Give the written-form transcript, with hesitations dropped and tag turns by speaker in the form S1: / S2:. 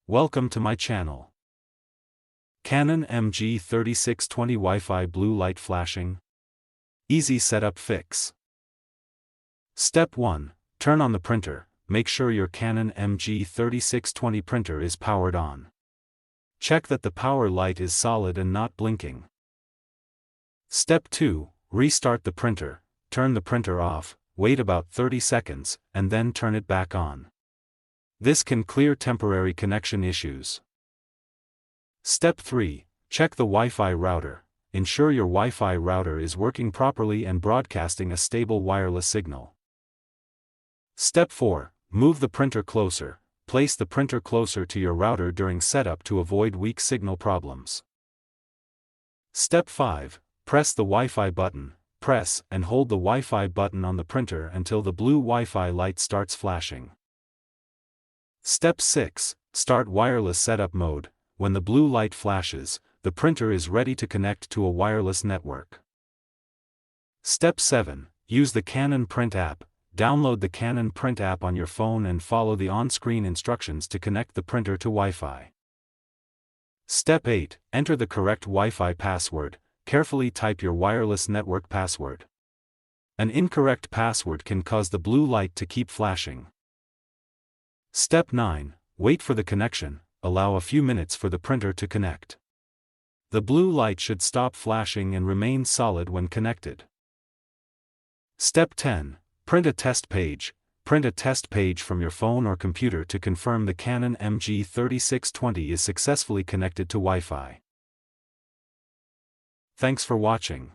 S1: Welcome to my channel. Canon MG3620 Wi-Fi blue light flashing. Easy setup fix. Step 1. Turn on the printer. Make sure your Canon MG3620 printer is powered on. Check that the power light is solid and not blinking. Step 2. Restart the printer. Turn the printer off, wait about 30 seconds, and then turn it back on. This can clear temporary connection issues. Step 3. Check the Wi-Fi router. Ensure your Wi-Fi router is working properly and broadcasting a stable wireless signal. Step 4. Move the printer closer. Place the printer closer to your router during setup to avoid weak signal problems. Step 5. Press the Wi-Fi button. Press and hold the Wi-Fi button on the printer until the blue Wi-Fi light starts flashing. Step 6. Start wireless setup mode. When the blue light flashes, the printer is ready to connect to a wireless network. Step 7. Use the Canon Print app. Download the Canon Print app on your phone and follow the on-screen instructions to connect the printer to Wi-Fi. Step 8. Enter the correct Wi-Fi password. Carefully type your wireless network password. An incorrect password can cause the blue light to keep flashing. Step 9. Wait for the connection. Allow a few minutes for the printer to connect. The blue light should stop flashing and remain solid when connected. Step 10. Print a test page. Print a test page from your phone or computer to confirm the Canon MG3620 is successfully connected to Wi-Fi. Thanks for watching.